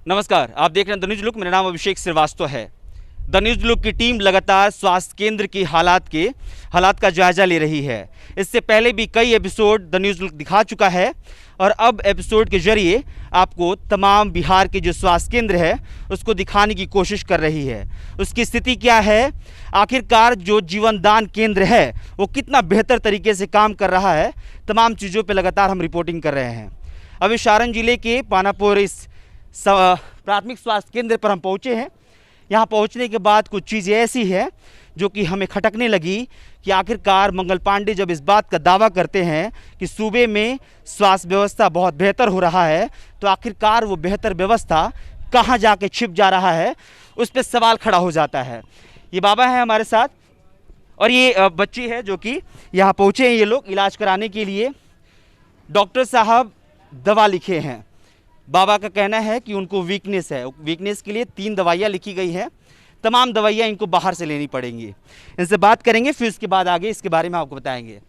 नमस्कार, आप देख रहे हैं द न्यूज लुक। मेरा नाम अभिषेक श्रीवास्तव है। द न्यूज लुक की टीम लगातार स्वास्थ्य केंद्र की हालात का जायजा ले रही है। इससे पहले भी कई एपिसोड द न्यूज लुक दिखा चुका है और अब एपिसोड के जरिए आपको तमाम बिहार के जो स्वास्थ्य केंद्र है उसको दिखाने की कोशिश कर रही है। उसकी स्थिति क्या है, आखिरकार जो जीवन दान केंद्र है वो कितना बेहतर तरीके से काम कर रहा है, तमाम चीज़ों पर लगातार हम रिपोर्टिंग कर रहे हैं। अभी सारण जिले के पानापुर इस प्राथमिक स्वास्थ्य केंद्र पर हम पहुंचे हैं। यहाँ पहुंचने के बाद कुछ चीज़ें ऐसी है जो कि हमें खटकने लगी कि आखिरकार मंगल पांडे जब इस बात का दावा करते हैं कि सूबे में स्वास्थ्य व्यवस्था बहुत बेहतर हो रहा है, तो आखिरकार वो बेहतर व्यवस्था कहाँ जाके छिप जा रहा है, उस पर सवाल खड़ा हो जाता है। ये बाबा है हमारे साथ और ये बच्ची है जो कि यहाँ पहुँचे हैं ये लोग इलाज कराने के लिए। डॉक्टर साहब दवा लिखे हैं। बाबा का कहना है कि उनको वीकनेस है, वीकनेस के लिए 3 दवाइयाँ लिखी गई हैं। तमाम दवाइयाँ इनको बाहर से लेनी पड़ेंगी। इनसे बात करेंगे, फिर उसके बाद आगे इसके बारे में आपको बताएंगे।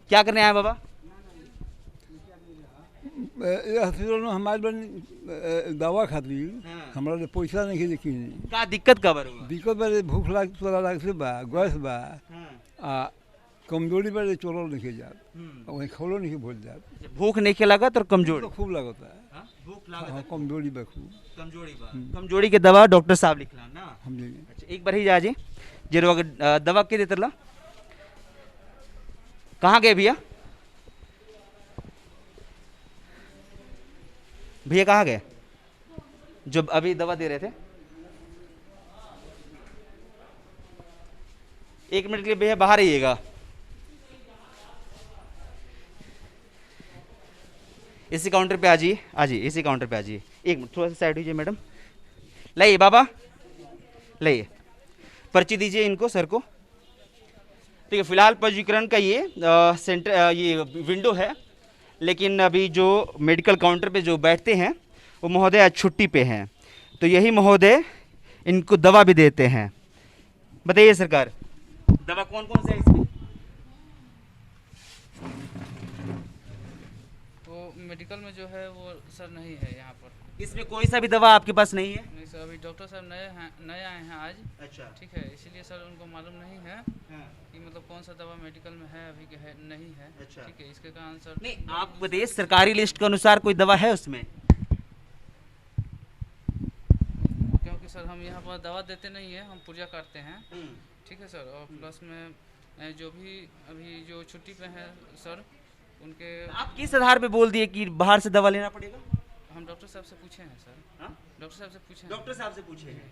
क्या करने आए बाबा? हॉस्पिटल में हमारे दवा खातिर हमारा पैसा नहीं देखी। क्या दिक्कत कबर हुआ? दिक्कत बारे भूख लाग से बा, गैस बा, कमजोरी बारे चोरो नहीं जा, वही खोलो नहीं भूल जा। भूख नहीं लागत और कमजोरी तो खूब लगता है। भूख लागत, कमजोरी बा खूब। कमजोरी के दवा डॉक्टर साहब लिखला ना। हम अच्छा, एक बार ही जा जी जे रोग दवा के देते ला। कहाँ गए भैया? भैया कहाँ गए जो अभी दवा दे रहे थे? 1 मिनट के लिए भैया बाहर आइएगा। इसी काउंटर पे आ जाइए, इसी काउंटर पे आ जाइए। 1 मिनट थोड़ा सा साइड लीजिए मैडम। लाइए बाबा, लाइए पर्ची दीजिए इनको, सर को। ठीक है, फिलहाल पंजीकरण का ये सेंटर ये विंडो है, लेकिन अभी जो मेडिकल काउंटर पे जो बैठते हैं वो महोदय आज छुट्टी पे हैं, तो यही महोदय इनको दवा भी देते हैं। बताइए सरकार, दवा कौन कौन सा है इसमें? वो मेडिकल में जो है वो सर नहीं है यहाँ पर। इसमें कोई सा भी दवा आपके पास नहीं है? नहीं सर, अभी डॉक्टर साहब नए आए हैं आज। अच्छा, ठीक है, इसीलिए सर उनको मालूम नहीं है कि मतलब कौन सा दवा मेडिकल में है अभी के है नहीं है। अच्छा। ठीक है, इसके कारण सर नहीं, आप बताइए सरकारी लिस्ट के अनुसार कोई दवा है उसमें? क्योंकि सर हम यहाँ पर दवा देते नहीं है, हम पूजा करते हैं। ठीक है सर, और प्लस में जो भी अभी जो छुट्टी पे हैं सर उनके। आप किस आधार पे बोल दिए कि बाहर से दवा लेना पड़ेगा? हम डॉक्टर साहब से पूछे हैं सर। हाँ? डॉक्टर साहब से पूछे हैं। डॉक्टर साहब से पूछे हैं।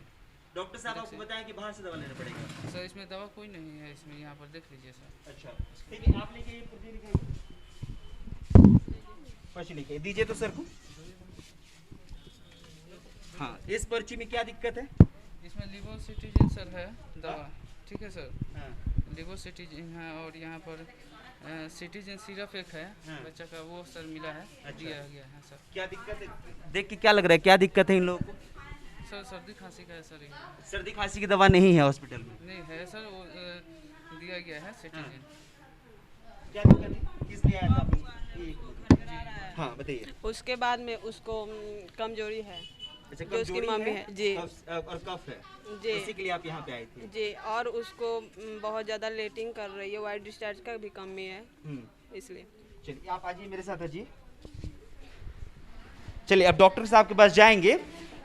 डॉक्टर साहब आपको बताया कि बाहर से दवा लेना पड़ेगा? सर इसमें दवा कोई नहीं है, इसमें यहाँ पर देख लीजिए सर। अच्छा, ठीक है, आप लेके ये पर्ची लिखाइए, पर्ची लिखिए, दीजिए तो सर को। हाँ, इस पर्ची में क्या दिक्कत है? इसमें लिवोसिटिजिन सर है दवा। ठीक है सर, हाँ। लिवोसिटिजिन है और यहाँ पर सिटिजन सिरप एक है बच्चा का, वो सर मिला है। अच्छा। दिया गया है सर। क्या दिक्कत है? देख के क्या लग रहा है, क्या दिक्कत है इन लोगों को? सर सर्दी खांसी का है सर ये। सर्दी खांसी की दवा नहीं है हॉस्पिटल में? नहीं है सर, वो दिया गया है सिटिजन। क्या दिक्कत है? किस लिए आया था आप? हाँ बताइए। उसके बाद में उसको कमजोरी है, अच्छा, जो उसकी कमजोरी मम्मी है जी, और कफ है जी इसी के लिए आप यहाँ पे आए थे? जी, और उसको बहुत ज़्यादा लेटिंग कर रही है, वाइट डिस्चार्ज का भी कमी है, इसलिए। चलिए आप आइए मेरे साथ, आइए। चलिए अब डॉक्टर साहब के पास जाएंगे।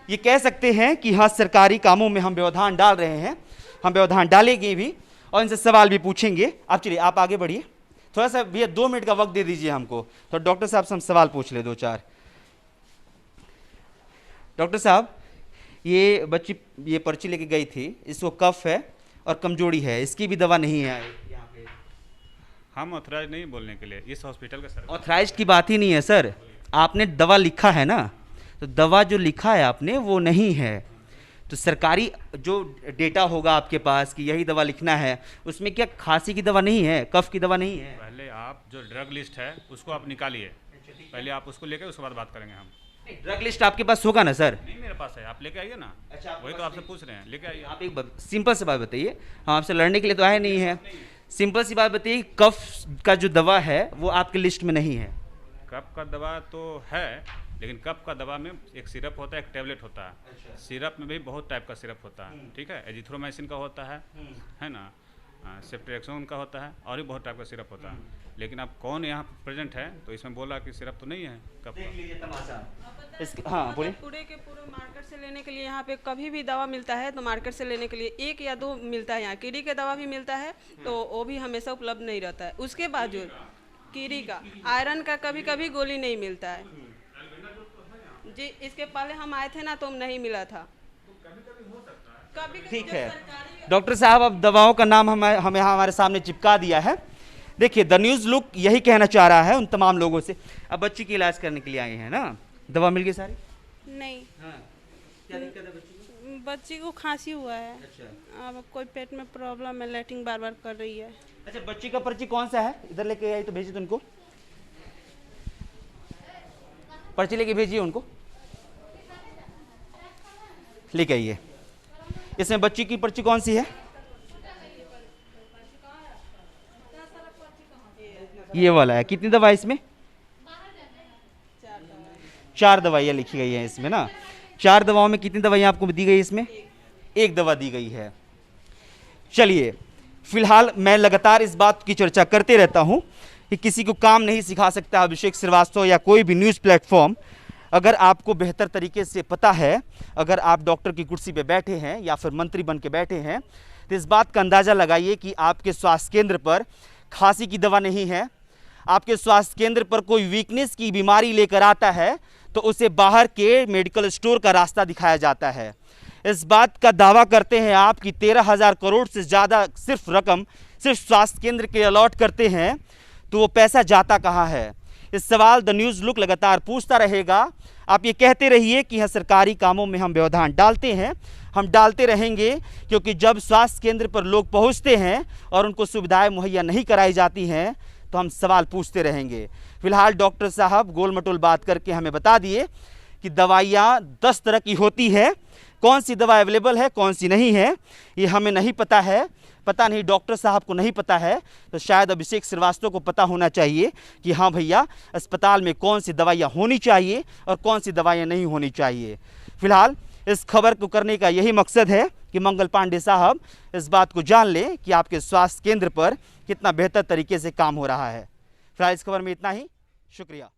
ये कह सकते हैं कि हाँ, सरकारी कामों में हम व्यवधान डाल रहे हैं, हम व्यवधान डालेंगे भी और इनसे सवाल भी पूछेंगे। आप चलिए, आप आगे बढ़िए, थोड़ा सा भैया 2 मिनट का वक्त दे दीजिए हमको, तो डॉक्टर साहब से हम सवाल पूछ ले 2-4। डॉक्टर साहब, ये बच्ची ये पर्ची लेके गई थी, इसको कफ है और कमजोरी है, इसकी भी दवा नहीं है यहाँ पे। हम ऑथराइज नहीं बोलने के लिए, इस हॉस्पिटल का सर। ऑथराइज्ड की बात ही नहीं है सर, आपने दवा लिखा है ना, तो दवा जो लिखा है आपने वो नहीं है। तो सरकारी जो डेटा होगा आपके पास कि यही दवा लिखना है, उसमें क्या खांसी की दवा नहीं है, कफ की दवा नहीं है? पहले आप जो ड्रग लिस्ट है उसको आप निकालिए, पहले आप उसको लेकर उसके बाद बात करेंगे हम। ड्रग लिस्ट आपके पास होगा ना सर? नहीं मेरे पास है, आप लेके आइए ना। अच्छा, वही तो आपसे पूछ रहे हैं, लेके आइए। आप एक सिंपल सी बात बताइए, हम आपसे लड़ने के लिए तो आए नहीं है, सिंपल सी बात बताइए, कफ का जो दवा है वो आपके लिस्ट में नहीं है? कफ का दवा तो है, लेकिन कफ का दवा में एक सिरप होता है, एक टैबलेट होता है। सिरप में भी बहुत टाइप का सिरप होता है, ठीक है। एजिथ्रोमाइसिन का होता है ना, सेफ्ट्रिएक्सोन का होता है, और भी बहुत टाइप का सिरप होता है। लेकिन अब कौन यहाँ प्रेजेंट है तो इसमें बोला कि सिरप तो नहीं है कफ का। हाँ बोलिए। पूरे के पूरे मार्केट से लेने के लिए यहाँ पे कभी भी दवा मिलता है तो मार्केट से लेने के लिए 1 या 2 मिलता है। यहाँ कीड़ी का दवा भी मिलता है तो वो भी हमेशा उपलब्ध नहीं रहता है। उसके बावजूद कीड़ी का, आयरन का कभी कभी गोली नहीं मिलता है जी। इसके पहले हम आए थे ना तो नहीं मिला था। कभी ठीक है डॉक्टर साहब, अब दवाओं का नाम हमें हमारे सामने चिपका दिया है। देखिए द न्यूज़ लुक यही कहना चाह रहा है उन तमाम लोगों से। अब बच्ची की इलाज करने के लिए आए हैं ना, दवा मिल गई सारी? नहीं, हाँ। क्या दिक्कत है बच्ची को? बच्ची को खांसी हुआ है। अच्छा। अब कोई पेट में प्रॉब्लम है, लैट्रिन बार बार कर रही है। अच्छा, बच्ची का पर्ची कौन सा है? इधर लेके आई तो भेजिए उनको, पर्ची लेके भेजिए उनको, लेके आइए। इसमें बच्ची की पर्ची कौन सी है? ये वाला है। कितनी दवा इसमें? 4 दवाइयाँ लिखी गई हैं इसमें ना। 4 दवाओं में कितनी दवाइयाँ आपको दी गई? इसमें 1 दवा दी गई है। चलिए, फिलहाल मैं लगातार इस बात की चर्चा करते रहता हूं कि किसी को काम नहीं सिखा सकता अभिषेक श्रीवास्तव या कोई भी न्यूज़ प्लेटफॉर्म। अगर आपको बेहतर तरीके से पता है, अगर आप डॉक्टर की कुर्सी पे बैठे हैं या फिर मंत्री बन के बैठे हैं, तो इस बात का अंदाज़ा लगाइए कि आपके स्वास्थ्य केंद्र पर खांसी की दवा नहीं है। आपके स्वास्थ्य केंद्र पर कोई वीकनेस की बीमारी लेकर आता है तो उसे बाहर के मेडिकल स्टोर का रास्ता दिखाया जाता है। इस बात का दावा करते हैं आप कि 13,000 करोड़ से ज़्यादा सिर्फ रकम सिर्फ स्वास्थ्य केंद्र के अलॉट करते हैं, तो वो पैसा जाता कहाँ है? इस सवाल द न्यूज़ लुक लगातार पूछता रहेगा। आप ये कहते रहिए कि हाँ, सरकारी कामों में हम व्यवधान डालते हैं, हम डालते रहेंगे, क्योंकि जब स्वास्थ्य केंद्र पर लोग पहुंचते हैं और उनको सुविधाएं मुहैया नहीं कराई जाती हैं तो हम सवाल पूछते रहेंगे। फिलहाल डॉक्टर साहब गोल मटोल बात करके हमें बता दिए कि दवाइयाँ 10 तरह की होती है। कौन सी दवा अवेलेबल है, कौन सी नहीं है, ये हमें नहीं पता है। पता नहीं डॉक्टर साहब को नहीं पता है, तो शायद अभिषेक श्रीवास्तव को पता होना चाहिए कि हाँ भैया, अस्पताल में कौन सी दवाइयाँ होनी चाहिए और कौन सी दवाइयाँ नहीं होनी चाहिए। फिलहाल इस खबर को करने का यही मकसद है कि मंगल पांडे साहब इस बात को जान लें कि आपके स्वास्थ्य केंद्र पर कितना बेहतर तरीके से काम हो रहा है। फिलहाल इस खबर में इतना ही। शुक्रिया।